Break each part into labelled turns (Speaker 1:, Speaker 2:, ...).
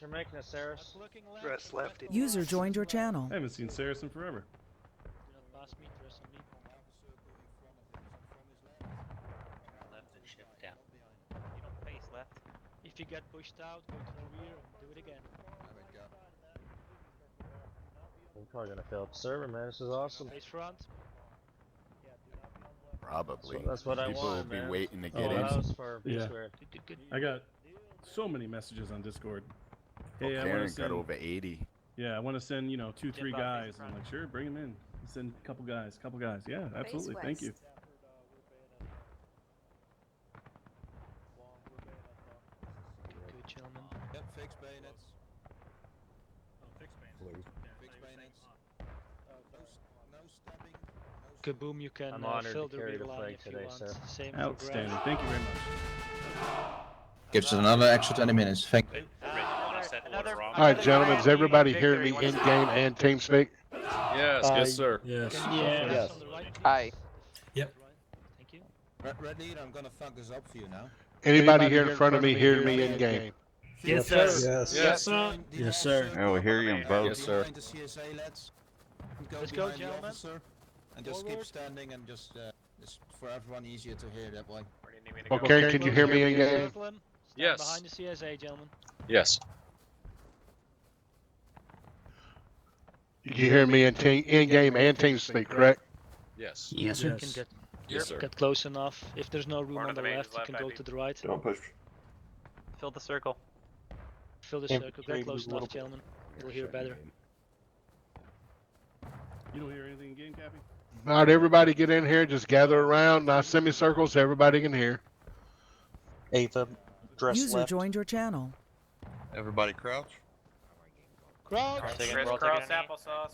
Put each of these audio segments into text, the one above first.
Speaker 1: you're making a Saris.
Speaker 2: Dress left.
Speaker 3: User joined your channel.
Speaker 4: I haven't seen Saris in forever.
Speaker 1: Left and shift down. You don't face left. If you get pushed out, go to the rear and do it again.
Speaker 5: I'm probably gonna fill up the server, man. This is awesome.
Speaker 1: Face front.
Speaker 6: Probably.
Speaker 5: That's what I
Speaker 6: People
Speaker 5: want,
Speaker 6: will be
Speaker 5: man.
Speaker 6: waiting to get
Speaker 5: Oh,
Speaker 6: in.
Speaker 5: house for
Speaker 4: Yeah.
Speaker 5: Square.
Speaker 1: Good.
Speaker 4: I got so many messages on Discord. Hey, I want
Speaker 6: Karen
Speaker 4: to send.
Speaker 6: got over 80.
Speaker 4: Yeah, I want to send 2, 3
Speaker 1: Jump out,
Speaker 4: guys.
Speaker 1: face
Speaker 4: I'm
Speaker 1: front.
Speaker 4: like, sure, bring them in. Send a couple guys. Yeah, absolutely. Thank you.
Speaker 1: Good, gentlemen.
Speaker 7: Yep, fixed bayonets. Fixed bayonets. No stabbing.
Speaker 1: Kaboom, you can
Speaker 5: I'm honored
Speaker 1: fill
Speaker 5: to
Speaker 1: the
Speaker 5: carry
Speaker 1: rear
Speaker 5: the
Speaker 1: line
Speaker 5: flag
Speaker 1: if you
Speaker 5: today,
Speaker 1: want.
Speaker 5: sir.
Speaker 1: Same for
Speaker 4: Outstanding.
Speaker 1: Brad.
Speaker 4: Thank you very much.
Speaker 7: Gives us another extra 20 minutes. Thank you.
Speaker 8: Alright, gentlemen, is everybody hearing me in-game and TeamSpeak?
Speaker 4: Yes, sir.
Speaker 9: Yes.
Speaker 1: Yes. On the right, please.
Speaker 2: Aye.
Speaker 9: Yep.
Speaker 1: Thank you.
Speaker 7: Red Lead, I'm gonna fuck this up for you now.
Speaker 8: Anybody here in front of me hearing me in-game?
Speaker 9: Yes, sir.
Speaker 4: Yes.
Speaker 9: Yes, sir.
Speaker 6: Oh, we hear you in both.
Speaker 4: Yes, sir.
Speaker 7: The CSA, lads.
Speaker 1: Let's go,
Speaker 7: behind the
Speaker 1: gentlemen.
Speaker 7: officer and just keep
Speaker 1: Forward.
Speaker 7: standing and just it's for everyone easier to hear that way.
Speaker 8: Okay, can you hear me in-game?
Speaker 1: Circle him. Stand
Speaker 4: Yes.
Speaker 1: behind the CSA, gentlemen.
Speaker 4: Yes.
Speaker 8: You hear me in-game and TeamSpeak, correct?
Speaker 4: Yes.
Speaker 9: Yes,
Speaker 1: You
Speaker 9: sir.
Speaker 1: can get,
Speaker 4: Yes, sir.
Speaker 1: get close enough. If there's no room on the left, you can go to the right.
Speaker 2: Don't push.
Speaker 1: Fill the circle. Fill the circle. Get close enough, gentlemen. We'll hear better.
Speaker 4: You don't hear anything in game, Cappy?
Speaker 8: Alright, everybody get in here, just gather around, nice semicircles so everybody can hear.
Speaker 2: Ava, dress
Speaker 3: User
Speaker 2: left.
Speaker 3: joined your channel.
Speaker 7: Everybody crouch.
Speaker 1: Crouch!
Speaker 2: Crisscross applesauce.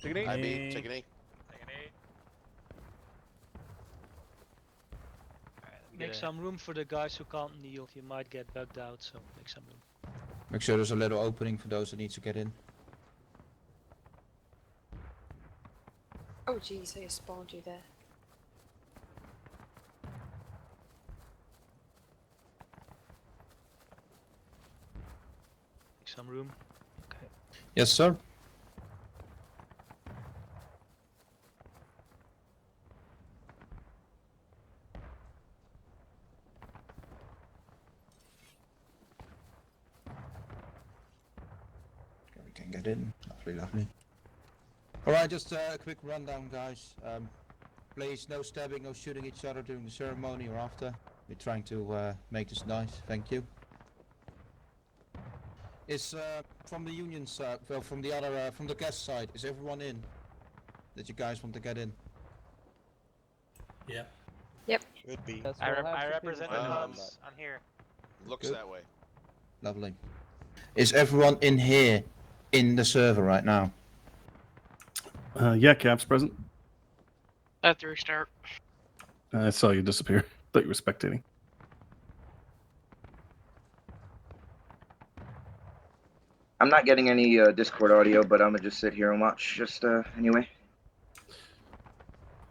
Speaker 4: Take an
Speaker 9: Aye.
Speaker 2: IB, take an E.
Speaker 1: Make some room for the guys who can't kneel. You might get bugged out, so make some room.
Speaker 7: Make sure there's a little opening for those that need to get in.
Speaker 10: Oh jeez, I spawned you there.
Speaker 1: Make some room. Okay.
Speaker 7: Yes, sir. We can get in. Lovely. Alright, just a quick rundown, guys. Please, no stabbing, no shooting each other during the ceremony or after. We're trying to make this nice. Thank you. Is from the union side, well, from the other, from the guest side, is everyone in? That you guys want to get in?
Speaker 9: Yeah.
Speaker 2: Should be.
Speaker 1: I represent the hubs.
Speaker 2: I'm here.
Speaker 7: Looks that way. Lovely. Is everyone in here, in the server right now?
Speaker 4: Yeah, Cap's present.
Speaker 1: I have to restart.
Speaker 4: I saw you disappear. Thought you were spectating.
Speaker 11: I'm not getting any Discord audio, but I'm gonna just sit here and watch. Just anyway.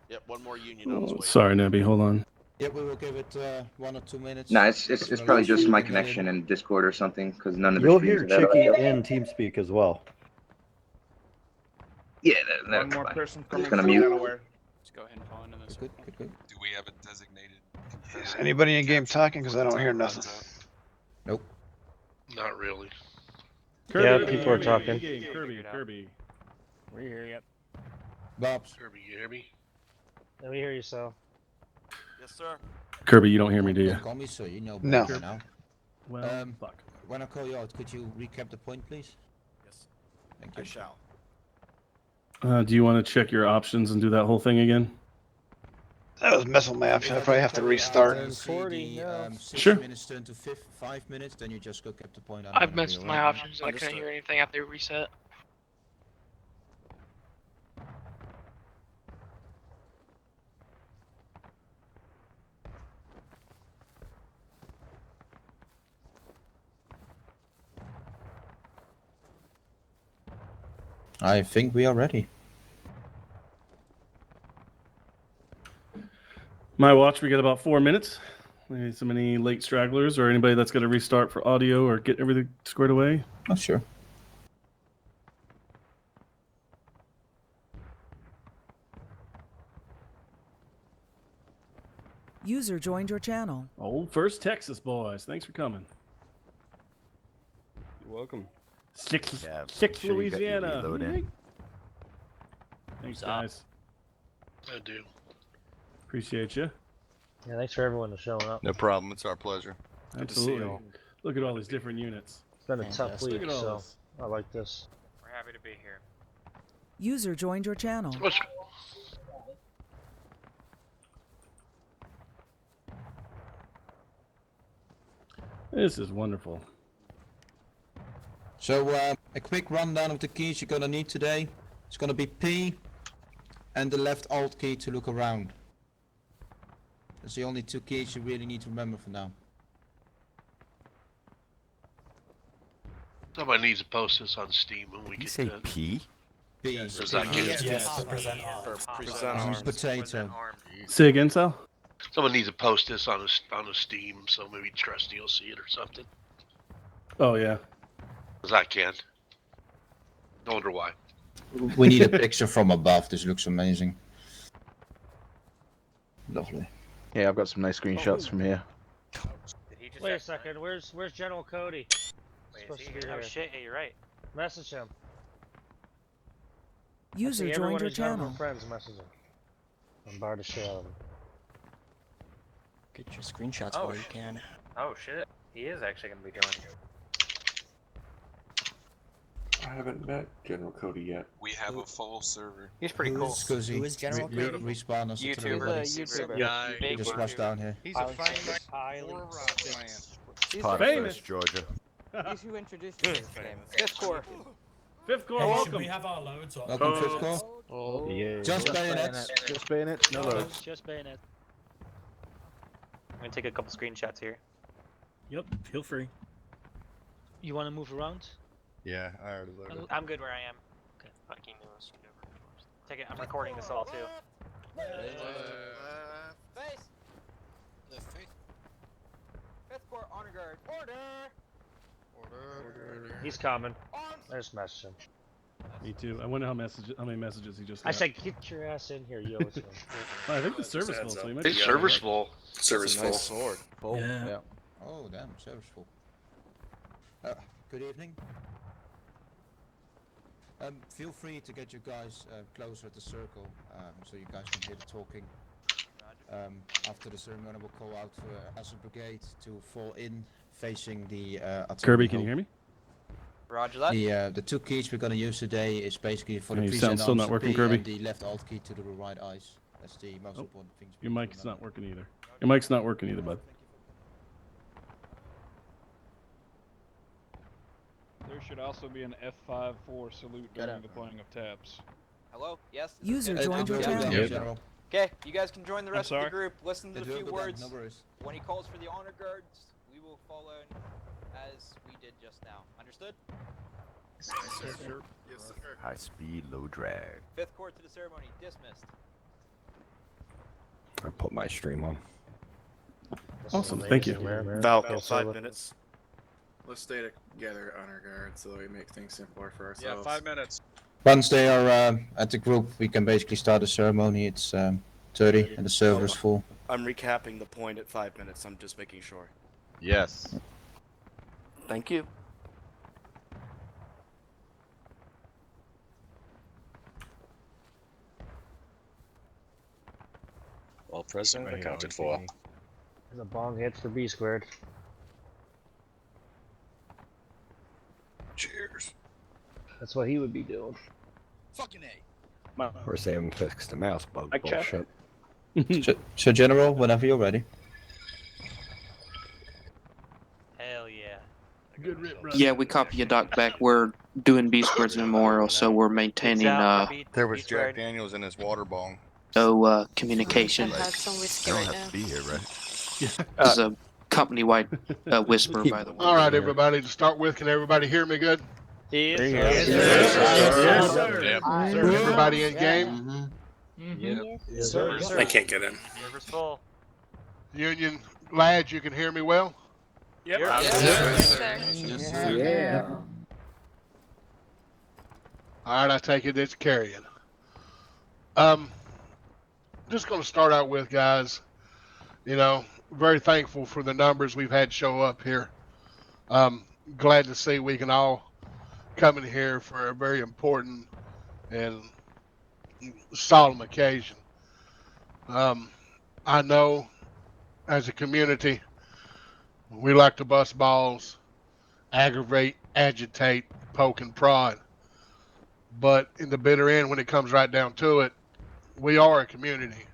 Speaker 2: Yep, one more union on its way.
Speaker 4: Sorry, Nebby. Hold on.
Speaker 7: Yep, we will give it 1 or 2 minutes.
Speaker 11: Nah, it's probably just my connection in Discord or something, because none of the
Speaker 12: You'll
Speaker 11: streams
Speaker 12: hear
Speaker 11: have that
Speaker 12: Chicky
Speaker 11: audio.
Speaker 12: in TeamSpeak as well.
Speaker 11: Yeah, that's
Speaker 2: One more
Speaker 11: fine.
Speaker 2: person
Speaker 11: I'm just
Speaker 2: coming
Speaker 11: gonna mute.
Speaker 2: Let's go ahead and fall into this.
Speaker 7: Good.
Speaker 13: Do we have a designated?
Speaker 2: Is anybody in game talking? Because I don't hear nothing.
Speaker 7: Nope.
Speaker 13: Not really.
Speaker 5: Yeah, people are talking.
Speaker 4: Kirby.
Speaker 5: We hear you.
Speaker 7: Bobs.
Speaker 13: Kirby, you hear me?
Speaker 5: Yeah, we hear you, Sal.
Speaker 2: Yes, sir.
Speaker 4: Kirby, you don't hear me, do you?
Speaker 7: Don't call me sir, you know
Speaker 2: No.
Speaker 7: better now.
Speaker 4: Well, fuck.
Speaker 7: When I call you out, could you recap the point, please?
Speaker 2: Yes,
Speaker 7: Thank you.
Speaker 2: I shall.
Speaker 4: Do you want to check your options and do that whole thing again?
Speaker 2: That was missile maps. I probably have to restart.
Speaker 7: Then see
Speaker 5: 40,
Speaker 7: the,
Speaker 5: no.
Speaker 7: 60
Speaker 4: Sure.
Speaker 7: minutes turn to 5 minutes, then you just go cap the point.
Speaker 1: I've missed my options. I couldn't
Speaker 2: Understood.
Speaker 1: hear anything after reset.
Speaker 7: I think we are ready.
Speaker 4: My watch, we got about 4 minutes. Maybe some any late stragglers or anybody that's got to restart for audio or get everything squared away?
Speaker 7: Oh, sure.
Speaker 3: User joined your channel.
Speaker 4: Old First Texas boys. Thanks for coming.
Speaker 5: You're welcome.
Speaker 4: Six
Speaker 6: sure you got your
Speaker 4: Louisiana.
Speaker 6: reload in.
Speaker 4: Thanks, guys.
Speaker 13: I do.
Speaker 4: Appreciate you.
Speaker 5: Yeah, thanks for everyone showing up.
Speaker 6: No problem. It's our pleasure. Good to see
Speaker 4: Absolutely.
Speaker 6: y'all.
Speaker 4: Look at all these different units.
Speaker 5: It's been a tough
Speaker 9: Fantastic.
Speaker 5: week,
Speaker 4: Look at all
Speaker 5: so
Speaker 4: this.
Speaker 5: I like this.
Speaker 1: We're happy to be here.
Speaker 3: User joined your channel.
Speaker 13: What's
Speaker 4: This is wonderful.
Speaker 7: So, a quick rundown of the keys you're gonna need today. It's gonna be P and the left Alt key to look around. That's the only two keys you really need to remember for now.
Speaker 13: Somebody needs to post this on Steam when we
Speaker 6: Did you
Speaker 13: get
Speaker 6: say
Speaker 13: done.
Speaker 6: P?
Speaker 7: P.
Speaker 13: Or is that good?
Speaker 9: Yes, to present arms.
Speaker 7: Potato.
Speaker 4: Say again, Sal?
Speaker 13: Someone needs to post this on a Steam, so maybe Trusty will see it or something.
Speaker 4: Oh, yeah.
Speaker 13: Cause I can't. I wonder why.
Speaker 7: We need a picture from above. This looks amazing. Lovely.
Speaker 2: Yeah, I've got some nice screenshots from here.
Speaker 1: Did he just
Speaker 5: Wait a
Speaker 1: have time?
Speaker 5: second, where's General Cody?
Speaker 1: Wait,
Speaker 5: Supposed
Speaker 1: is
Speaker 5: to
Speaker 1: he
Speaker 5: be
Speaker 1: here? Oh
Speaker 5: here.
Speaker 1: shit, yeah, you're right.
Speaker 5: Message him.
Speaker 3: User
Speaker 5: See,
Speaker 3: joined
Speaker 5: everyone
Speaker 3: your
Speaker 5: who's not
Speaker 3: channel.
Speaker 5: my friends message him. I'm bar to share him.
Speaker 9: Get your screenshots
Speaker 1: Oh,
Speaker 9: while you can.
Speaker 1: Oh shit, he is actually gonna be doing it.
Speaker 6: I haven't met General Cody yet. We have a full server.
Speaker 1: He's pretty cool.
Speaker 7: Scusi.
Speaker 9: Who is General Cody?
Speaker 7: Respawn us to the
Speaker 1: YouTuber.
Speaker 7: ready.
Speaker 1: YouTuber.
Speaker 7: Yeah,
Speaker 1: Big
Speaker 7: just
Speaker 1: YouTuber.
Speaker 7: rush down here.
Speaker 12: He's a famous man.
Speaker 4: Famous.
Speaker 6: Georgia.
Speaker 12: He's who introduced me to this game.
Speaker 1: Fifth Corps.
Speaker 4: Fifth Corps,
Speaker 9: Hey, should
Speaker 4: welcome.
Speaker 9: we have our loads on?
Speaker 7: Welcome, Fifth Corps.
Speaker 2: Oh, yeah.
Speaker 7: Just bayonets.
Speaker 2: Just bayonets, no loads.
Speaker 1: Just bayonet. I'm gonna take a couple screenshots here.
Speaker 9: Yep, feel free.
Speaker 1: You wanna move around?
Speaker 6: Yeah, I already loaded.
Speaker 1: I'm good where I am. Okay. Fucking news. Take it. I'm recording this all too.
Speaker 12: Face! Fifth Corps honor guard. Order!
Speaker 5: He's coming. I just messaged him.
Speaker 4: Me too. I wonder how many messages he just got.
Speaker 5: I said, get your ass in here, yo. It's
Speaker 4: I think the service full, so he might
Speaker 13: Hey,
Speaker 4: be
Speaker 13: server's full.
Speaker 6: Service full. Sword.
Speaker 2: Full.
Speaker 9: Yeah.
Speaker 7: Oh, damn, serviceful. Good evening. Feel free to get you guys closer at the circle, so you guys can hear the talking. After the ceremony, we'll call out for as a brigade to fall in, facing the
Speaker 4: Kirby, can you hear me?
Speaker 12: Roger that.
Speaker 7: The two keys we're gonna use today is basically for the
Speaker 4: Your
Speaker 7: present
Speaker 4: sound's still not
Speaker 7: arms
Speaker 4: working,
Speaker 7: P
Speaker 4: Kirby.
Speaker 7: and the left alt key to the right eyes. That's the most important thing.
Speaker 4: Your mic's not working either. Your mic's not working either, bud.
Speaker 12: There should also be an F5-4 salute during the playing of tabs.
Speaker 10: Hello? Yes?
Speaker 3: User joined your channel.
Speaker 7: General.
Speaker 10: Okay, you guys can join the rest of
Speaker 12: sorry?
Speaker 10: the group. Listen to
Speaker 7: It
Speaker 10: the
Speaker 7: will
Speaker 10: few
Speaker 7: go down,
Speaker 10: words.
Speaker 7: no worries.
Speaker 10: When he calls for the honor guards, we will follow as we did just now. Understood?
Speaker 6: High speed, low drag.
Speaker 10: Fifth Corps to the ceremony. Dismissed.
Speaker 6: I put my stream on.
Speaker 4: Awesome, thank you.
Speaker 5: About 5 minutes.
Speaker 12: Let's stay together, honor guard, so we make things simpler for ourselves. Yeah, 5 minutes.
Speaker 7: Once they are at the group, we can basically start the ceremony. It's 30 and the server is full.
Speaker 12: I'm recapping the point at 5 minutes. I'm just making sure.
Speaker 6: Yes.
Speaker 12: Thank you.
Speaker 5: Well, President accounted for. There's a bong hit for B squared.
Speaker 6: Cheers.
Speaker 5: That's what he would be doing.
Speaker 12: Fucking A.
Speaker 6: We're saying fix the mouse bug bullshit.
Speaker 7: So General, whenever you're ready.
Speaker 1: Hell yeah.
Speaker 4: Good rip, brother.
Speaker 10: Yeah, we copy you, Doc, back. We're doing B Squared's memorial, so we're maintaining
Speaker 6: There was Jack Daniels in his water bong.
Speaker 10: no communication.
Speaker 3: I've had some whiskey
Speaker 6: I
Speaker 3: right
Speaker 6: don't
Speaker 3: now.
Speaker 6: have to be here, right?
Speaker 10: This is a company-wide whisper, by the way.
Speaker 8: All right, everybody. To start with, can everybody hear me good?
Speaker 5: Yes,
Speaker 4: Yes, sir.
Speaker 8: Everybody in game?
Speaker 5: Yes, sir.
Speaker 12: I can't get in.
Speaker 1: River's full.
Speaker 8: Union, lads, you can hear me well?
Speaker 12: Yep.
Speaker 5: Yes, sir.
Speaker 11: Yeah.
Speaker 8: All right, I take it it's carrying. Just going to start out with, guys, very thankful for the numbers we've had show up here. Glad to see we can all come in here for a very important and solemn occasion. I know as a community, we like to bust balls, aggravate, agitate, poke, and prod. But in the bitter end, when it comes right down to it, we are a community.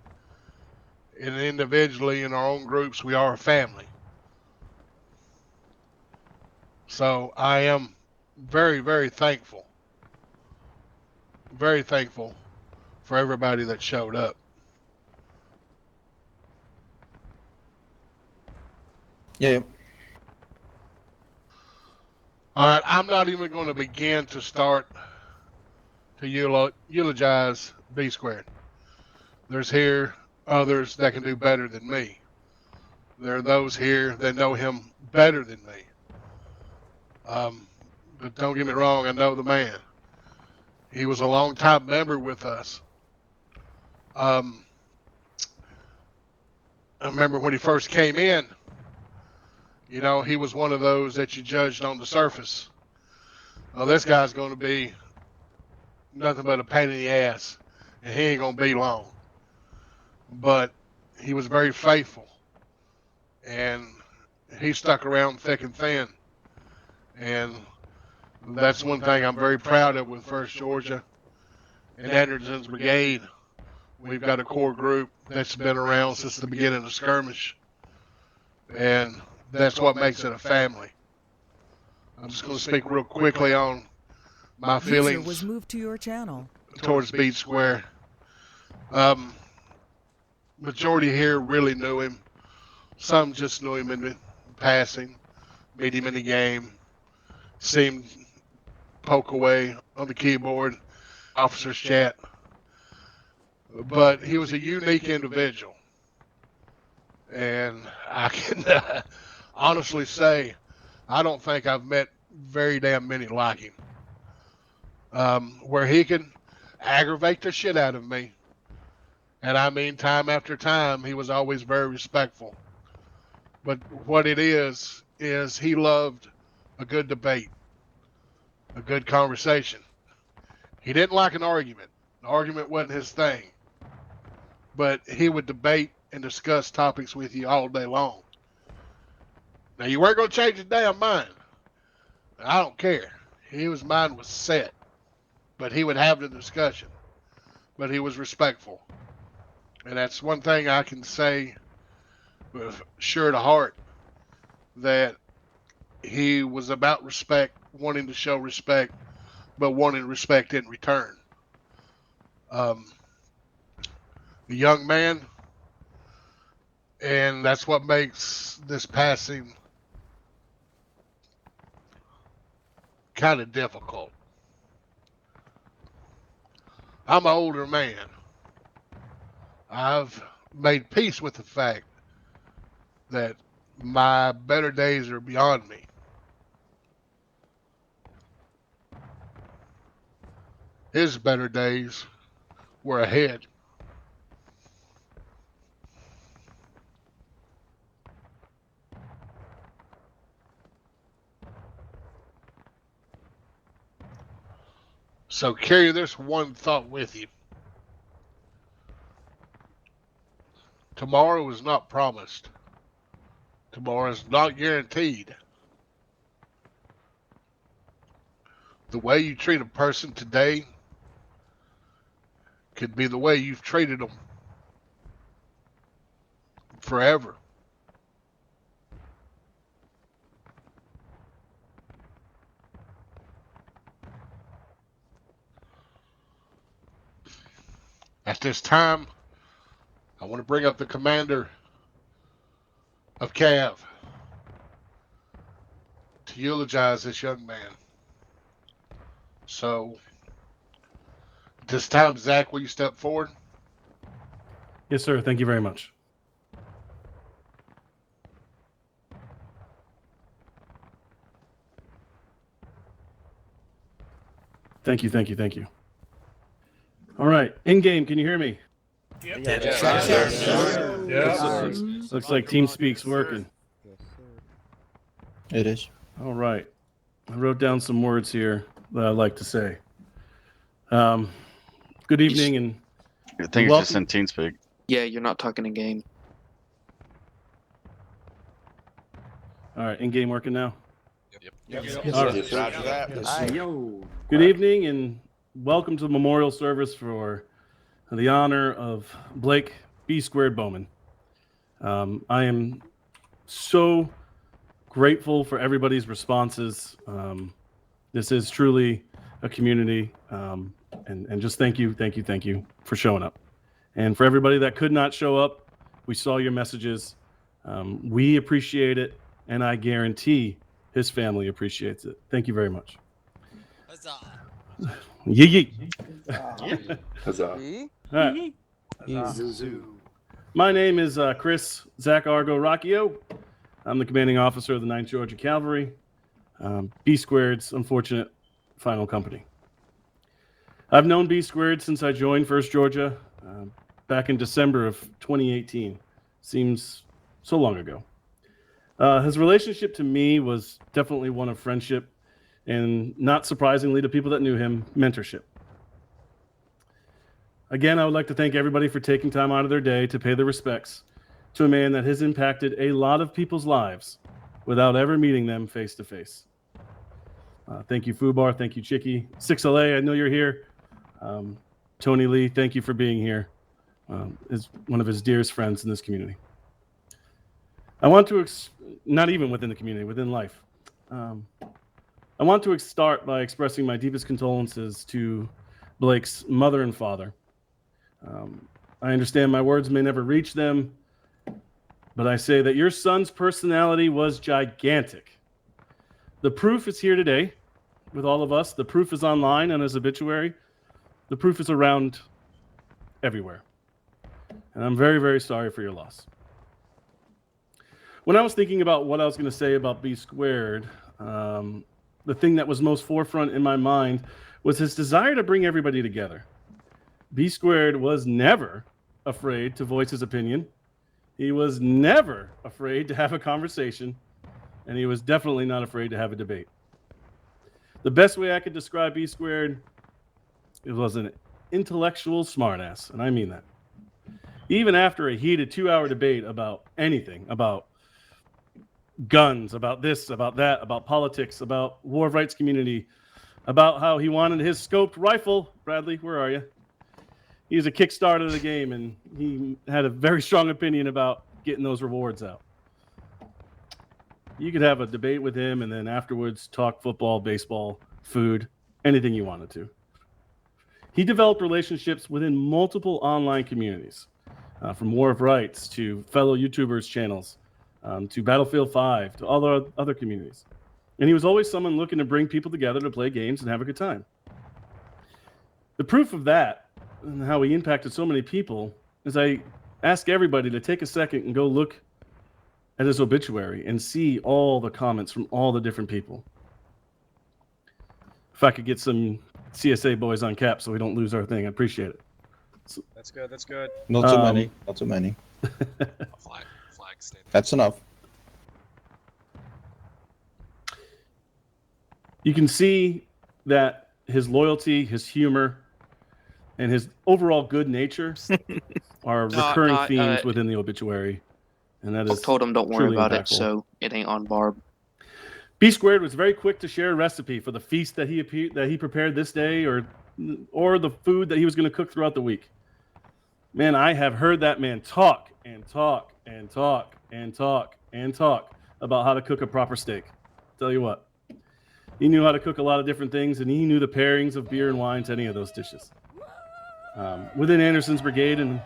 Speaker 8: And individually, in our own groups, we are a family. So I am very, very thankful for everybody that showed up.
Speaker 7: Yeah.
Speaker 8: All right, I'm not even going to begin to start to eulogize B Squared. There's here others that can do better than me. There are those here that know him better than me. But don't get me wrong, I know the man. He was a long-time member with us. I remember when he first came in, he was one of those that you judged on the surface. Well, this guy's going to be nothing but a pain in the ass, and he ain't going to be long. But he was very faithful, and he stuck around thick and thin. And that's one thing I'm very proud of with First Georgia and Anderson's Brigade. We've got a core group that's been around since the beginning of skirmish, and that's what makes it a family. I'm just going to speak real quickly on my feelings
Speaker 3: User was moved to your channel.
Speaker 8: towards Beat Square. Majority here really knew him. Some just knew him in passing, meet him in the game, see him poke away on the keyboard, officers chat. But he was a unique individual. And I can honestly say I don't think I've met very damn many like him. Where he can aggravate the shit out of me. And I mean, time after time, he was always very respectful. But what it is he loved a good debate, a good conversation. He didn't like an argument. An argument wasn't his thing. But he would debate and discuss topics with you all day long. Now, you weren't going to change his damn mind. I don't care. His mind was set. But he would have the discussion. But he was respectful. And that's one thing I can say with sure to heart, that he was about respect, wanting to show respect, but wanting respect in return. The young man, and that's what makes this passing kind of difficult. I'm an older man. I've made peace with the fact that my better days are beyond me. His better days were ahead. So carry this one thought with you. Tomorrow is not promised. Tomorrow is not guaranteed. The way you treat a person today could be the way you've treated them forever. At this time, I want to bring up the commander of CAV to eulogize this young man. So, at this time, Zach, will you step forward?
Speaker 4: Yes, sir. Thank you very much. Thank you. All right, in-game, can you hear me? Looks like TeamSpeak's working.
Speaker 7: It is.
Speaker 4: All right. I wrote down some words here that I'd like to say. Good evening and
Speaker 14: I think it's just in TeamSpeak.
Speaker 15: Yeah, you're not talking in game.
Speaker 4: all right, in-game working now.
Speaker 6: Yes,
Speaker 4: All right.
Speaker 6: yes,
Speaker 5: Roger that.
Speaker 4: Good evening and welcome to the memorial service for the honor of Blake B² Bowman. I am so grateful for everybody's responses. This is truly a community, and just thank you for showing up. And for everybody that could not show up, we saw your messages. We appreciate it, and I guarantee his family appreciates it. Thank you very much.
Speaker 10: Huzzah!
Speaker 4: Yee.
Speaker 6: Huzzah.
Speaker 4: All right. My name is Chris Zach Argo Rocchio. I'm the commanding officer of the 9th Georgia Cavalry, B²'s unfortunate final company. I've known B² since I joined 1st Georgia back in December of 2018. Seems so long ago. His relationship to me was definitely one of friendship and, not surprisingly to people that knew him, mentorship. Again, I would like to thank everybody for taking time out of their day to pay their respects to a man that has impacted a lot of people's lives without ever meeting them face to face. Thank you, Fubar. Thank you, Chicky. 6LA, I know you're here. Tony Lee, thank you for being here. Is one of his dearest friends in this community. I want to, not even within the community, within life. I want to start by expressing my deepest condolences to Blake's mother and father. I understand my words may never reach them, but I say that your son's personality was gigantic. The proof is here today with all of us. The proof is online on his obituary. The proof is around everywhere. And I'm very, very sorry for your loss. When I was thinking about what I was going to say about B², the thing that was most forefront in my mind was his desire to bring everybody together. B² was never afraid to voice his opinion. He was never afraid to have a conversation, and he was definitely not afraid to have a debate. The best way I could describe B², it was an intellectual smartass, and I mean that. Even after a heated 2-hour debate about anything, about guns, about this, about that, about politics, about war of rights community, about how he wanted his scoped rifle. Bradley, where are you? He's a kickstarter of the game, and he had a very strong opinion about getting those rewards out. You could have a debate with him and then afterwards talk football, baseball, food, anything you wanted to. He developed relationships within multiple online communities, from War of Rights to fellow YouTubers channels, to Battlefield 5, to all the other communities. And he was always someone looking to bring people together to play games and have a good time. The proof of that and how he impacted so many people is I ask everybody to take a second and go look at his obituary and see all the comments from all the different people. If I could get some CSA boys on cap so we don't lose our thing, I appreciate it. So,
Speaker 5: That's good. That's good.
Speaker 7: Not too many. Not too many. That's enough.
Speaker 4: You can see that his loyalty, his humor, and his overall good nature are recurring themes within the obituary. And that is
Speaker 15: told him don't worry about it,
Speaker 4: impactful.
Speaker 15: so it ain't on Barb.
Speaker 4: B² was very quick to share a recipe for the feast that he prepared this day, or the food that he was going to cook throughout the week. Man, I have heard that man talk and talk and talk and talk and talk about how to cook a proper steak. Tell you what, he knew how to cook a lot of different things, and he knew the pairings of beer and wine to any of those dishes. Within Anderson's Brigade, and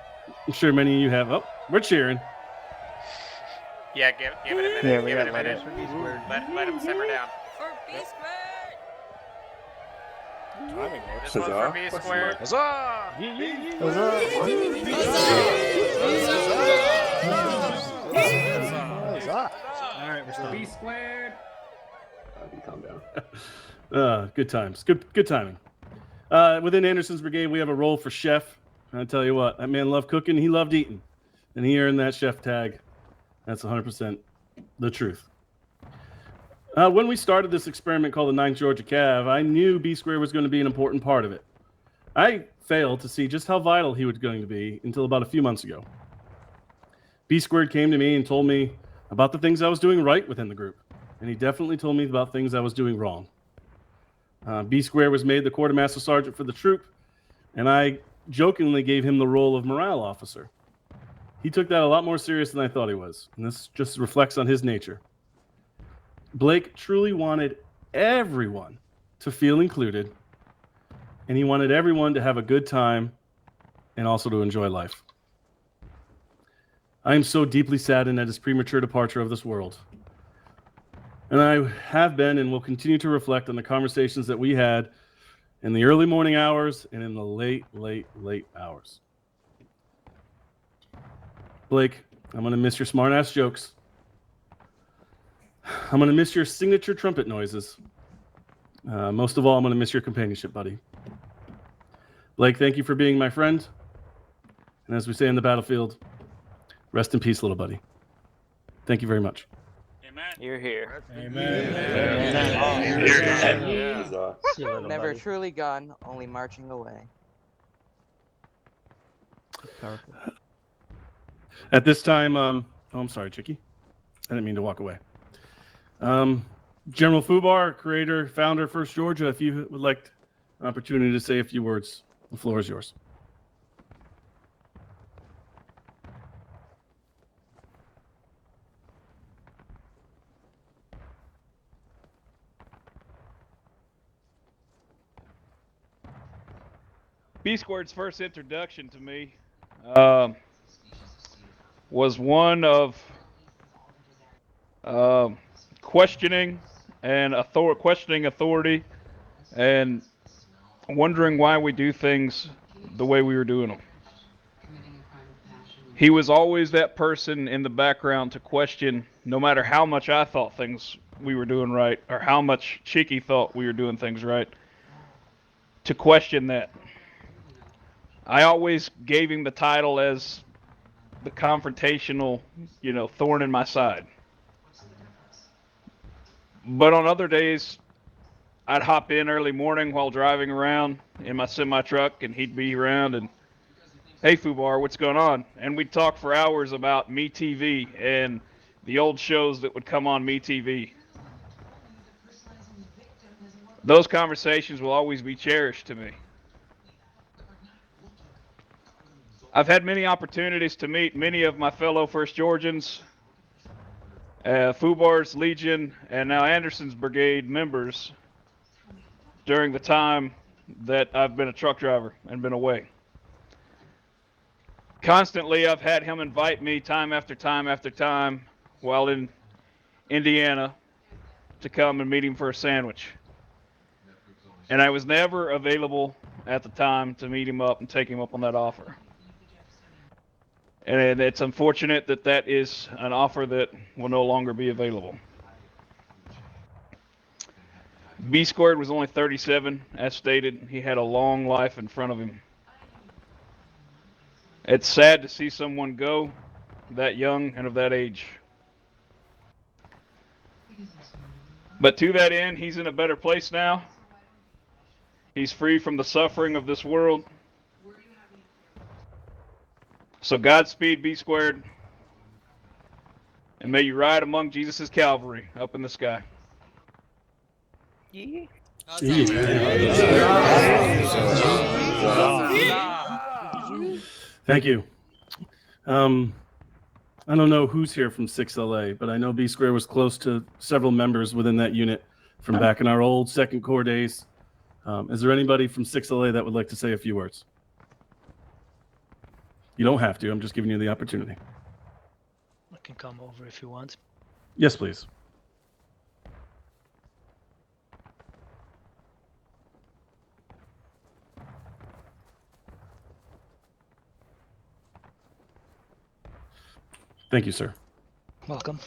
Speaker 4: I'm sure many of you have. Oh, we're cheering.
Speaker 1: Yeah, give it a minute.
Speaker 5: Yeah, we
Speaker 1: give it
Speaker 5: gotta
Speaker 1: a
Speaker 5: let
Speaker 1: minute.
Speaker 5: it.
Speaker 1: Let him simmer down.
Speaker 10: For B²!
Speaker 5: Timing works.
Speaker 1: This one's for B².
Speaker 5: Huzzah! Huzzah!
Speaker 9: All right, we're still
Speaker 6: Calm down.
Speaker 4: Good times. Good timing. Within Anderson's brigade, we have a role for chef. And I tell you what, that man loved cooking. He loved eating. And he earned that chef tag. That's 100% the truth. When we started this experiment called the 9th Georgia Cav, I knew B Square was going to be an important part of it. I failed to see just how vital he was going to be until about a few months ago. B Squared came to me and told me about the things I was doing right within the group. And he definitely told me about things I was doing wrong. B Square was made the quartermaster sergeant for the troop, and I jokingly gave him the role of morale officer. He took that a lot more serious than I thought he was, and this just reflects on his nature. Blake truly wanted everyone to feel included, and he wanted everyone to have a good time and also to enjoy life. I am so deeply saddened at his premature departure of this world. And I have been and will continue to reflect on the conversations that we had in the early morning hours and in the late hours. Blake, I'm going to miss your smart-ass jokes. I'm going to miss your signature trumpet noises. Most of all, I'm going to miss your companionship, buddy. Blake, thank you for being my friend. And as we say in the battlefield, rest in peace, little buddy. Thank you very much.
Speaker 10: You're here.
Speaker 16: Never truly gone, only marching away.
Speaker 4: At this time, I'm sorry, Chicky. I didn't mean to walk away. General Fubar, creator, founder, First Georgia, if you would like an opportunity to say a few words, the floor is yours.
Speaker 17: B Squared's first introduction to me was one of questioning and questioning authority and wondering why we do things the way we were doing them. He was always that person in the background to question, no matter how much I thought things we were doing right or how much Cheeky thought we were doing things right, to question that. I always gave him the title as the confrontational, thorn in my side. But on other days, I'd hop in early morning while driving around in my semi-truck, and he'd be around and, hey, Fubar, what's going on? And we'd talk for hours about MeTV and the old shows that would come on MeTV. Those conversations will always be cherished to me. I've had many opportunities to meet many of my fellow First Georgians, Fubar's Legion, and now Anderson's Brigade members during the time that I've been a truck driver and been away. Constantly, I've had him invite me time after time after time while in Indiana to come and meet him for a sandwich. And I was never available at the time to meet him up and take him up on that offer. And it's unfortunate that that is an offer that will no longer be available. B Squared was only 37, as stated. He had a long life in front of him. It's sad to see someone go that young and of that age. But to that end, he's in a better place now. He's free from the suffering of this world. So Godspeed, B Squared. And may you ride among Jesus' cavalry up in the sky.
Speaker 10: Yeah.
Speaker 4: Thank you. I don't know who's here from 6LA, but I know B Square was close to several members within that unit from back in our old Second Corps days. Is there anybody from 6LA that would like to say a few words? You don't have to. I'm just giving you the opportunity.
Speaker 1: I can come over if you want.
Speaker 4: Yes, please. Thank you, sir.
Speaker 1: Welcome.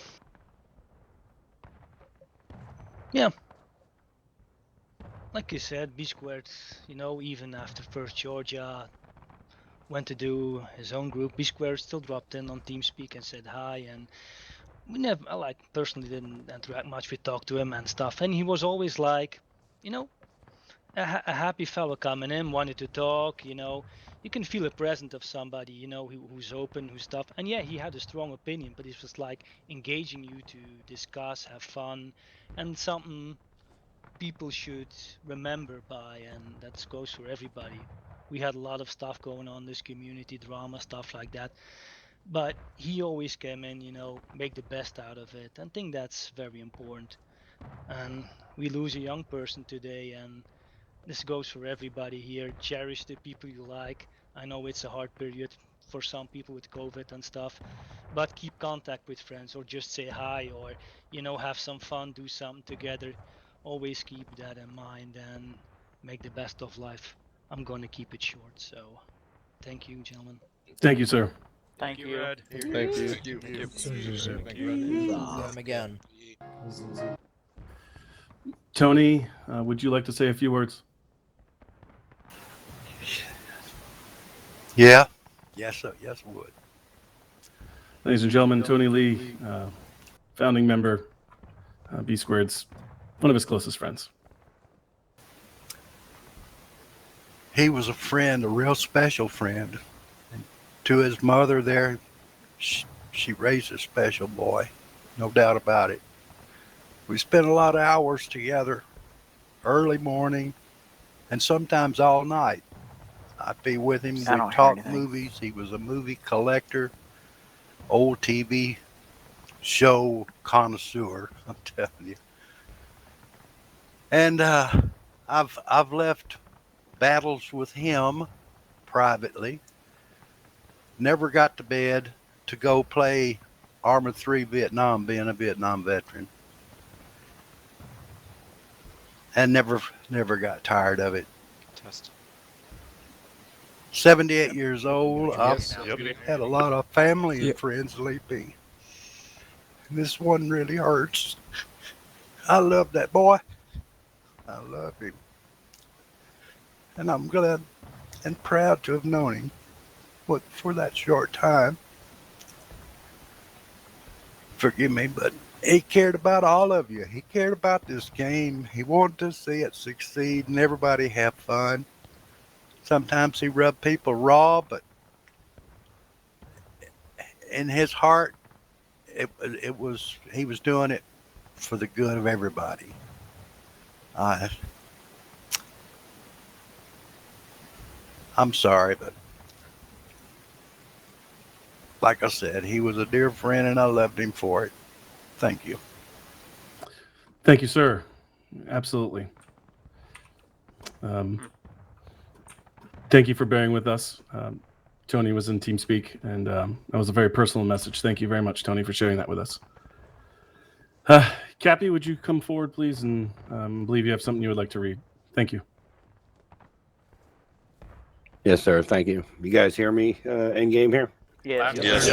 Speaker 1: Yeah. like you said, B Squared, you know, even after first Georgia went to do his own group, B Squared still dropped in on TeamSpeak and said hi, and we never, I like personally didn't interact much. We talked to him and stuff, and he was always like, you know, a happy fellow coming in, wanted to talk. You know, you can feel a presence of somebody, you know, who's open, who's stuff. And yeah, he had a strong opinion, but it was like engaging you to discuss, have fun, and something people should remember by, and that goes for everybody. We had a lot of stuff going on, this community drama, stuff like that. But he always came in, you know, make the best out of it. I think that's very important. And we lose a young person today, and this goes for everybody here. Cherish the people you like. I know it's a hard period for some people with COVID and stuff, but keep contact with friends or just say hi or, you know, have some fun, do something together. Always keep that in mind and make the best of life. I'm going to keep it short. So thank you, gentlemen.
Speaker 4: Thank you, sir.
Speaker 10: Thank you.
Speaker 5: Red.
Speaker 8: Thank you.
Speaker 5: Them again.
Speaker 4: Tony, would you like to say a few words?
Speaker 18: Yeah. Yes, yes, I would.
Speaker 4: Ladies and gentlemen, Tony Lee, founding member, B Squared's one of his closest friends.
Speaker 18: He was a friend, a real special friend. And to his mother there, she raised a special boy, no doubt about it. We spent a lot of hours together, early morning, and sometimes all night. I'd be with him. We'd talk movies. He was a movie collector, old TV show connoisseur, I'm telling you. And I've left battles with him privately. Never got to bed to go play Arma 3 Vietnam, being a Vietnam veteran. And never got tired of it.
Speaker 12: Test.
Speaker 18: 78 years old.
Speaker 12: Yes.
Speaker 18: I've had a lot of family and friends leave me. And this one really hurts. I love that boy. I love him. And I'm glad and proud to have known him for that short time. Forgive me, but he cared about all of you. He cared about this game. He wanted to see it succeed and everybody have fun. Sometimes he rubbed people raw, but in his heart, he was doing it for the good of everybody. I'm sorry, but like I said, he was a dear friend and I loved him for it. Thank you.
Speaker 4: Thank you, sir. Absolutely. Thank you for bearing with us. Tony was in TeamSpeak, and that was a very personal message. Thank you very much, Tony, for sharing that with us. Cappy, would you come forward, please? And I believe you have something you would like to read. Thank you.
Speaker 19: Yes, sir. Thank you. You guys hear me in game here?
Speaker 10: Yes.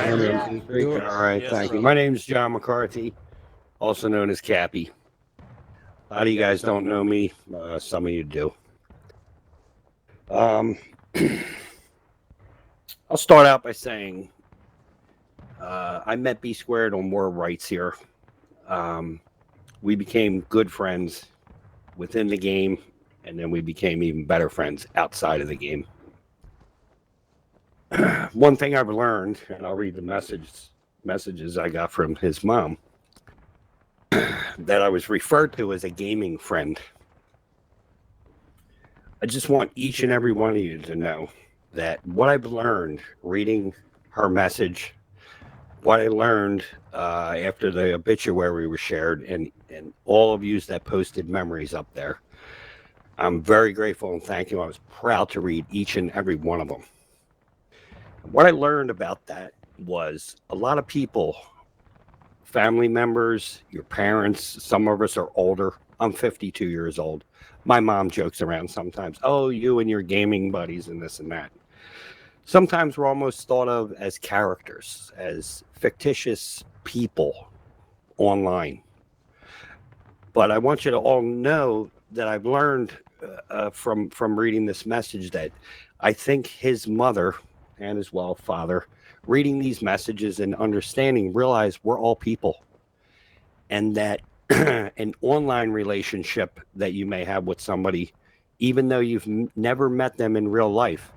Speaker 19: All right. Thank you. My name is John McCarthy, also known as Cappy. A lot of you guys don't know me. Some of you do. I'll start out by saying I met B Squared on War Rights here. We became good friends within the game, and then we became even better friends outside of the game. One thing I've learned, and I'll read the messages I got from his mom, that I was referred to as a gaming friend. I just want each and every one of you to know that what I've learned reading her message, what I learned after the obituary was shared, and all of you that posted memories up there, I'm very grateful and thank you. I was proud to read each and every one of them. What I learned about that was a lot of people, family members, your parents, some of us are older. I'm 52 years old. My mom jokes around sometimes, oh, you and your gaming buddies and this and that. Sometimes we're almost thought of as characters, as fictitious people online. But I want you to all know that I've learned from reading this message, that I think his mother and as well father, reading these messages and understanding, realize we're all people, and that an online relationship that you may have with somebody, even though you've never met them in real life,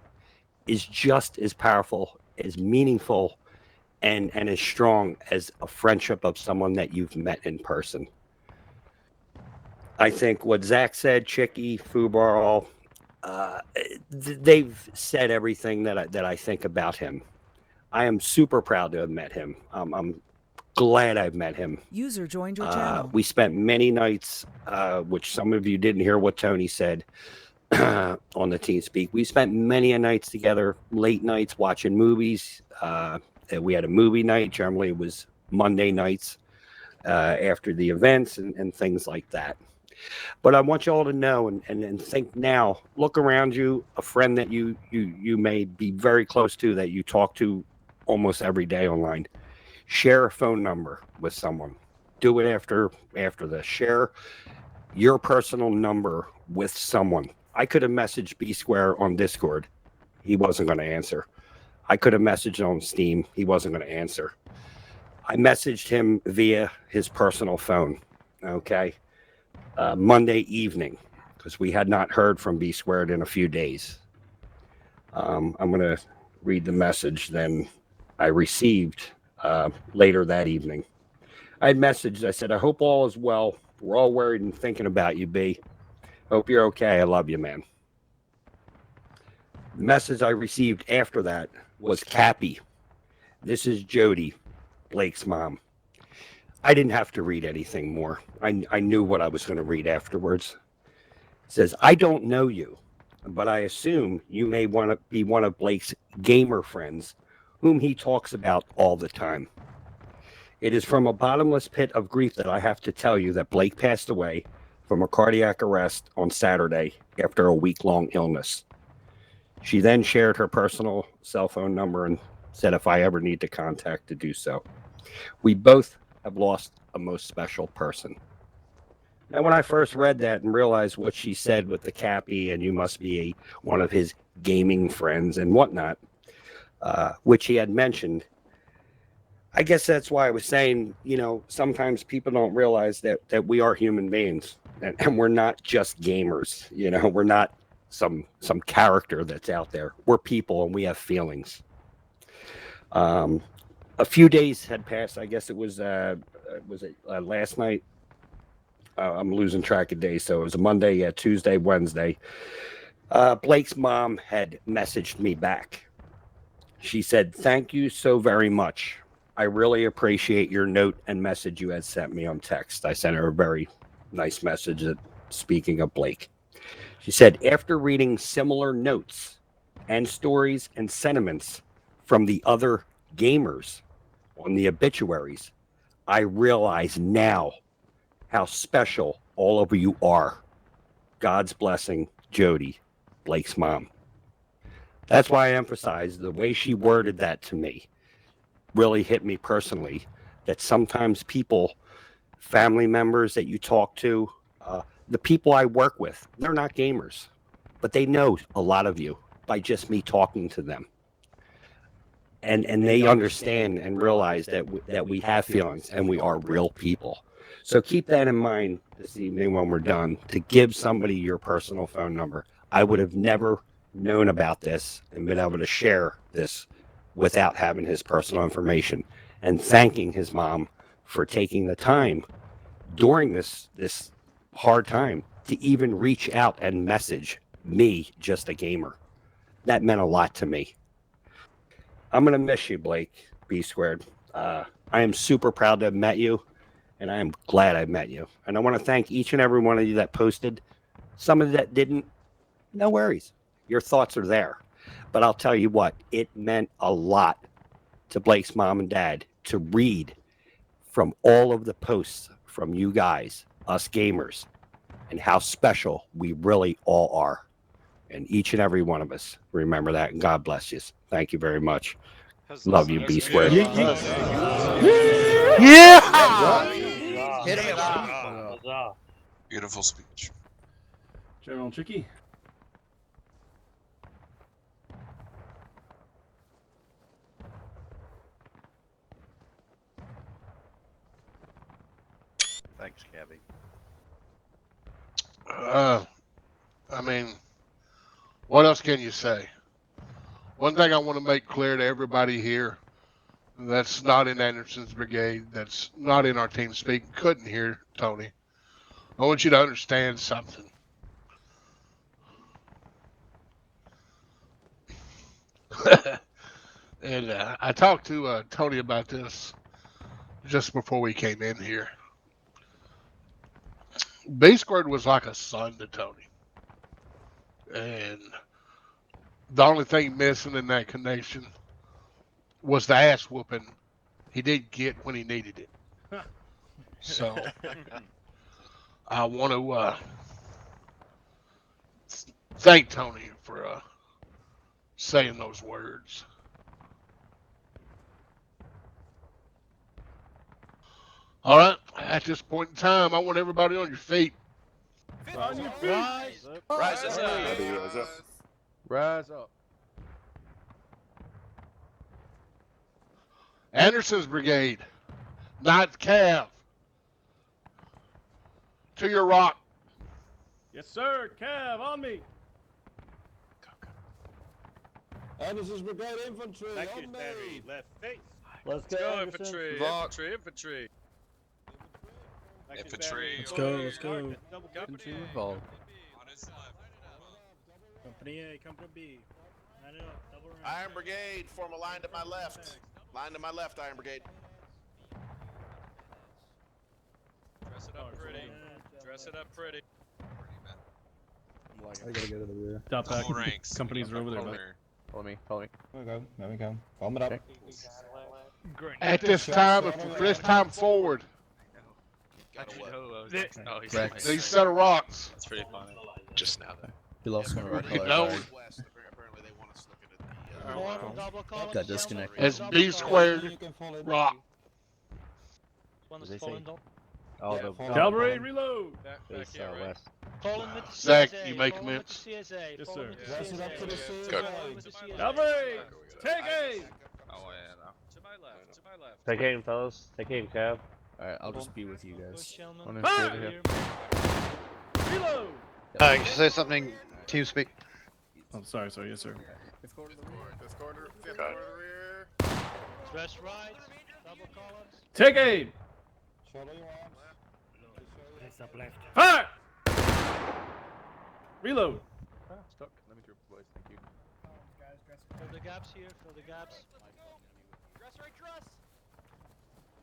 Speaker 19: is just as powerful, as meaningful, and as strong as a friendship of someone that you've met in person. I think what Zach said, Chicky, Fubar, they've said everything that I think about him. I am super proud to have met him. I'm glad I've met him.
Speaker 3: User joined your channel.
Speaker 19: We spent many nights, which some of you didn't hear what Tony said on the TeamSpeak. We spent many a nights together, late nights watching movies. We had a movie night. Generally, it was Monday nights after the events and things like that. But I want you all to know and think now, look around you, a friend that you may be very close to, that you talk to almost every day online. Share a phone number with someone. Do it after this. Share your personal number with someone. I could have messaged B Square on Discord. He wasn't going to answer. I could have messaged on Steam. He wasn't going to answer. I messaged him via his personal phone. Okay. Monday evening, because we had not heard from B Squared in a few days. I'm going to read the message then I received later that evening. I had messaged, I said, I hope all is well. We're all worried and thinking about you, B. Hope you're okay. I love you, man. The message I received after that was, Cappy, this is Jody, Blake's mom. I didn't have to read anything more. I knew what I was going to read afterwards. It says, I don't know you, but I assume you may want to be one of Blake's gamer friends whom he talks about all the time. It is from a bottomless pit of grief that I have to tell you that Blake passed away from a cardiac arrest on Saturday after a week-long illness. She then shared her personal cell phone number and said if I ever need to contact, to do so. We both have lost a most special person. And when I first read that and realized what she said with the Cappy and you must be one of his gaming friends and whatnot, which he had mentioned, I guess that's why I was saying, sometimes people don't realize that we are human beings and we're not just gamers. We're not some character that's out there. We're people and we have feelings. A few days had passed. I guess it was last night? I'm losing track of days. So it was a Monday, Tuesday, Wednesday. Blake's mom had messaged me back. She said, thank you so very much. I really appreciate your note and message you had sent me on text. I sent her a very nice message speaking of Blake. She said, after reading similar notes and stories and sentiments from the other gamers on the obituaries, I realize now how special all of you are. God's blessing, Jody, Blake's mom. That's why I emphasize the way she worded that to me really hit me personally, that sometimes people, family members that you talk to, the people I work with, they're not gamers, but they know a lot of you by just me talking to them. And they understand and realize that we have feelings and we are real people. So keep that in mind this evening when we're done, to give somebody your personal phone number. I would have never known about this and been able to share this without having his personal information, and thanking his mom for taking the time during this hard time to even reach out and message me, just a gamer. That meant a lot to me. I'm going to miss you, Blake, B Squared. I am super proud to have met you, and I am glad I met you. And I want to thank each and every one of you that posted. Some of that didn't, no worries. Your thoughts are there. But I'll tell you what, it meant a lot to Blake's mom and dad to read from all of the posts from you guys, us gamers, and how special we really all are. And each and every one of us, remember that, and God bless you. Thank you very much. Love you, B Squared.
Speaker 5: Yeah.
Speaker 12: Beautiful speech.
Speaker 4: General Chicky.
Speaker 18: Thanks, Gabby.
Speaker 8: I mean, what else can you say? One thing I want to make clear to everybody here that's not in Anderson's brigade, that's not in our team speak, couldn't hear Tony. I want you to understand something. And I talked to Tony about this just before we came in here. B Squared was like a son to Tony. And the only thing missing in that connection was the ass whooping he did get when he needed it. So I want to thank Tony for saying those words. All right, at this point in time, I want everybody on your feet.
Speaker 4: On your feet.
Speaker 1: Rise.
Speaker 12: Rise up.
Speaker 6: Rise up.
Speaker 5: Rise up.
Speaker 8: Anderson's brigade, 9th Cav. To your rock.
Speaker 4: Yes, sir. Cav, on me.
Speaker 7: Anderson's Brigade Infantry,
Speaker 9: Thank you,
Speaker 7: on me!
Speaker 9: Terry. Left face.
Speaker 5: Let's
Speaker 9: go,
Speaker 5: infantry.
Speaker 9: Infantry, infantry.
Speaker 12: Infantry.
Speaker 9: Let's go, let's go.
Speaker 5: Infantry revolve.
Speaker 9: Company A, Company B. Line it up, double rank.
Speaker 12: Iron Brigade, form a line to my left. Line to my left, Iron Brigade.
Speaker 9: Dress it up pretty. Dress it up pretty.
Speaker 5: I gotta go to the rear.
Speaker 4: Top back. Companies are over there. Bud.
Speaker 5: Follow me, follow me. There we go. Follow it up.
Speaker 8: At this time, from this time forward, these set of rocks.
Speaker 12: That's pretty funny. Just now, though.
Speaker 5: You lost one of our
Speaker 8: You
Speaker 5: colors.
Speaker 8: know,
Speaker 12: Apparently, they want us looking at the.
Speaker 5: Got disconnected.
Speaker 8: as B squared rock.
Speaker 1: One is
Speaker 5: Did they
Speaker 1: falling
Speaker 5: say-
Speaker 1: down.
Speaker 5: Oh, the
Speaker 4: Cavalry, reload.
Speaker 9: Back
Speaker 5: Face
Speaker 9: here, right?
Speaker 5: west.
Speaker 1: Falling with the
Speaker 8: Zach,
Speaker 1: CSA.
Speaker 8: you may
Speaker 1: falling with the
Speaker 8: commence.
Speaker 1: CSA.
Speaker 4: Yes,
Speaker 1: falling
Speaker 4: sir.
Speaker 1: with the
Speaker 7: Dress it up to the
Speaker 1: CSA,
Speaker 7: CSA.
Speaker 1: falling with the CSA.
Speaker 4: Cavalry, take aim.
Speaker 9: Oh, yeah, no. To my left, to my left.
Speaker 5: Take aim, fellas. Take aim, Cav.
Speaker 14: Alright, I'll just be with you
Speaker 1: Push,
Speaker 14: guys.
Speaker 1: gentlemen.
Speaker 5: One
Speaker 4: Fire!
Speaker 5: infantry here.
Speaker 4: Reload.
Speaker 2: Can you say something, team speak?
Speaker 4: Oh, sorry. Yes, sir.
Speaker 12: Fifth quarter, fifth quarter to the rear.
Speaker 1: Dress right. Double columns.
Speaker 4: Take aim.
Speaker 7: Shoulder your arms.
Speaker 9: Up left.
Speaker 4: Fire. Reload.
Speaker 5: Stuck. Let me through, boys. Thank you.
Speaker 1: Fill the gaps here. Fill the gaps.
Speaker 10: Dress right, dress.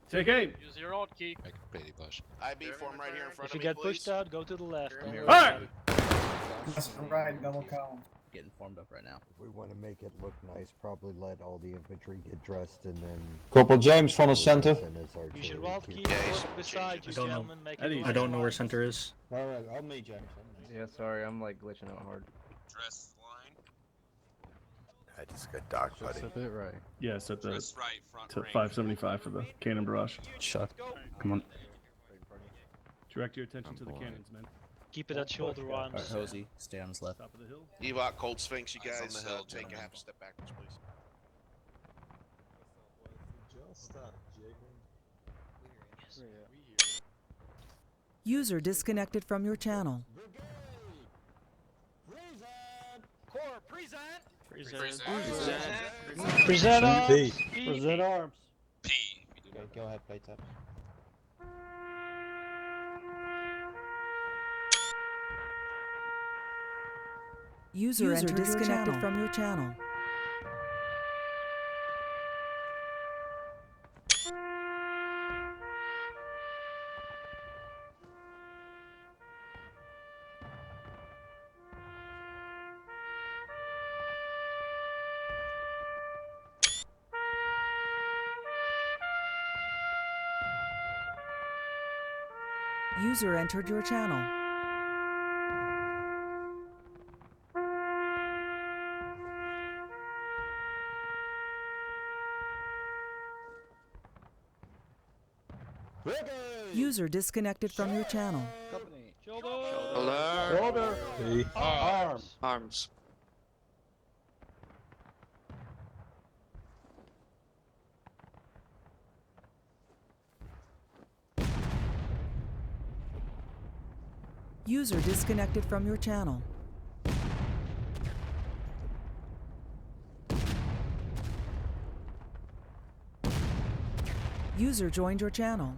Speaker 4: Take aim.
Speaker 9: Use your alt key.
Speaker 12: Make a pity push. IB form right here in front
Speaker 1: If you
Speaker 12: of me,
Speaker 1: get
Speaker 12: please.
Speaker 1: pushed out, go to the left. Don't worry
Speaker 4: Fire.
Speaker 1: about it.
Speaker 9: Right, double column.
Speaker 14: Getting formed up right now.
Speaker 20: If we want to make it look nice, probably let all the infantry get dressed and then.
Speaker 7: Corporal James, front of center.
Speaker 1: You should alt key work beside you, gentlemen. Make it look
Speaker 9: I don't know where
Speaker 1: nice.
Speaker 9: center is.
Speaker 7: Alright, on me, James.
Speaker 5: Yeah, sorry, I'm like glitching out hard.
Speaker 12: Dress line.
Speaker 20: I just got dog buddy.
Speaker 5: Just a bit right.
Speaker 4: Yes, at the
Speaker 12: Dress right, front
Speaker 4: to
Speaker 12: ring.
Speaker 4: 575 for the cannon barrage.
Speaker 14: Shut. Come on.
Speaker 4: Direct your attention to the cannons, men.
Speaker 1: Keep it at shoulder
Speaker 14: Alright,
Speaker 1: arms.
Speaker 14: Hosey, stay on his left.
Speaker 4: Top of the hill.
Speaker 12: Evok, Cold Sphinx, you Eyes on guys the hill, take a gentlemen. half a step backwards, please.
Speaker 3: User disconnected from your channel.
Speaker 10: Core, present.
Speaker 1: Present arms.
Speaker 5: Present arms.
Speaker 12: P.
Speaker 7: Okay, go ahead, plate up.
Speaker 3: User entered disconnected from your channel. User entered your channel. User disconnected from your channel.
Speaker 1: Shoulder.
Speaker 5: Order.
Speaker 8: Arms.
Speaker 15: Arms.
Speaker 3: User disconnected from your channel. User joined your channel.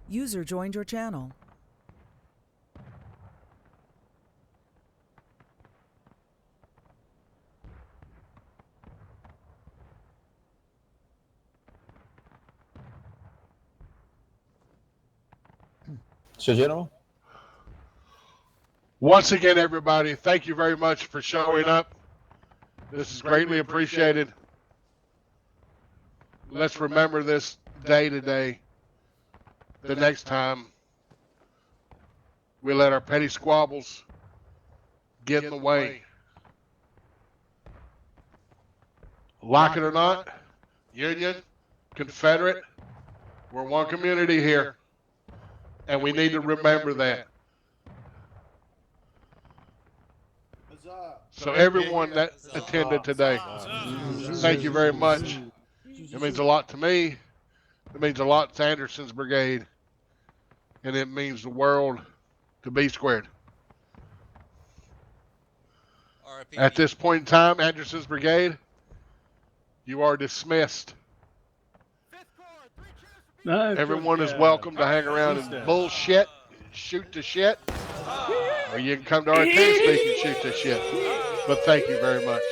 Speaker 3: User joined your channel.
Speaker 7: So, General?
Speaker 8: Once again, everybody, thank you very much for showing up. This is greatly appreciated. Let's remember this day today. The next time we let our petty squabbles get in the way. Like it or not, Union, Confederate, we're one community here. And we need to remember that. So everyone that attended today, thank you very much. It means a lot to me. It means a lot to Anderson's Brigade. And it means the world to B Squared. At this point in time, Anderson's Brigade, you are dismissed. Everyone is welcome to hang around and bullshit, shoot the shit, or you can come to our team speak and shoot the shit. But thank you very much.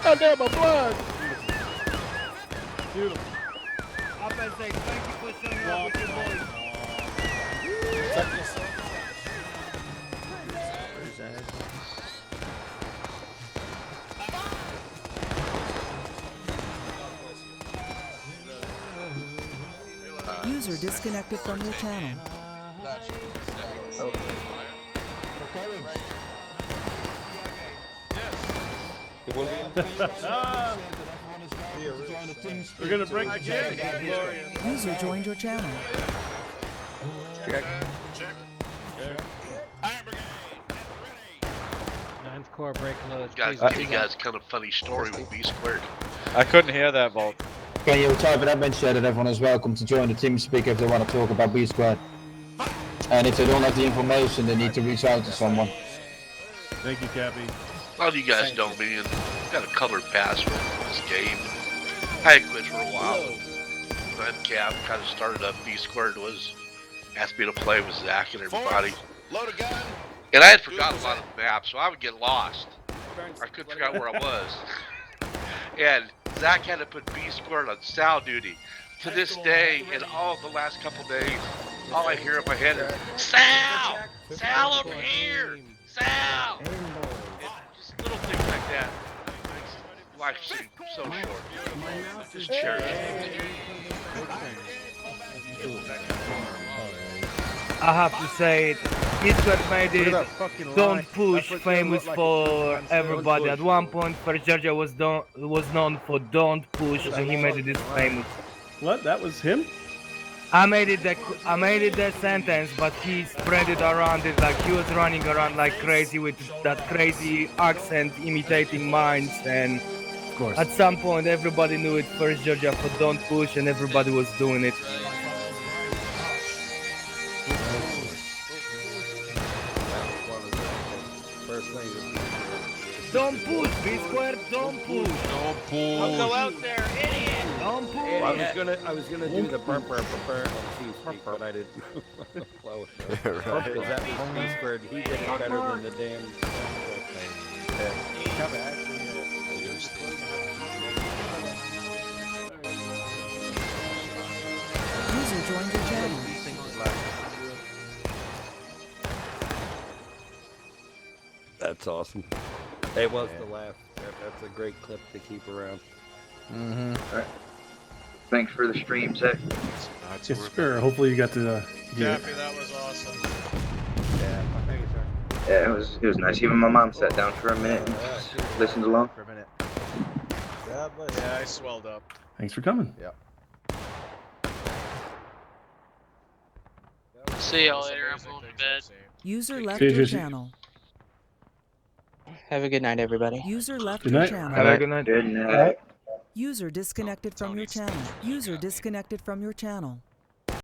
Speaker 8: Oh, damn, my blood.
Speaker 5: Beautiful. I'm going to say thank you for showing up with your boys.
Speaker 3: User disconnected from your channel.
Speaker 5: We're gonna break the game.
Speaker 3: User joined your channel.
Speaker 5: Check.
Speaker 1: Ninth Corps break loads.
Speaker 13: Guys, you guys kind of funny story with B Squared.
Speaker 5: I couldn't hear that, Volt.
Speaker 7: Okay, you'll type it up and share that everyone is welcome to join the team speak if they want to talk about B Squad. And if they don't have the information, they need to reach out to someone.
Speaker 4: Thank you, Cappy.
Speaker 13: A lot of you guys know me, and I've got a colored pass for this game. I had quit for a while. Then Cap kind of started up. B Squared was asked me to play with Zach and everybody.
Speaker 21: Load a gun.
Speaker 13: And I had forgotten a lot of the maps, so I would get lost. I couldn't figure out where I was. And Zach had to put B Squared on Sal duty. To this day, and all the last couple days, all I hear in my head is, Sal! Sal over here! Sal! And just little things like that. Life seems so short. Just cherish it.
Speaker 5: I have to say, it's what made it Don't Push famous for everybody. At one point, First Georgia was known for Don't Push, and he made it famous.
Speaker 4: What? That was him?
Speaker 5: I made it that sentence, but he spread it around it like he was running around like crazy with that crazy accent, imitating mines, and
Speaker 4: of course,
Speaker 5: at some point everybody knew it First Georgia for Don't Push, and everybody was doing it. Don't push, B Square, don't push.
Speaker 21: Don't push.
Speaker 5: I'll go out there, idiot. Don't push.
Speaker 21: Well, I was gonna do the burp on C speak, but I didn't. Well, because that was B Squared. He did it better than the damn. Come back.
Speaker 3: User joined your channel.
Speaker 21: That's awesome. It was the laugh. That's a great clip to keep around. Mm-hmm.
Speaker 11: Alright. Thanks for the stream, Zach.
Speaker 4: Yes, sure. Hopefully you got to get it.
Speaker 9: Cappy, that was awesome.
Speaker 21: Yeah, thank you, sir.
Speaker 11: Yeah, it was nice. Even my mom sat down for a minute and just listened along.
Speaker 21: For a minute.
Speaker 9: Yeah, I swelled up.
Speaker 4: Thanks for coming.
Speaker 21: Yep.
Speaker 22: See y'all later. I'm going to bed.
Speaker 3: User left
Speaker 4: See you,
Speaker 3: your
Speaker 4: Jesse.
Speaker 3: channel.
Speaker 16: Have a good night, everybody.
Speaker 3: User left
Speaker 4: Good
Speaker 3: your
Speaker 4: night.
Speaker 3: channel.
Speaker 5: Have a good night.
Speaker 11: Good night.
Speaker 3: User disconnected from your channel. User disconnected from your channel.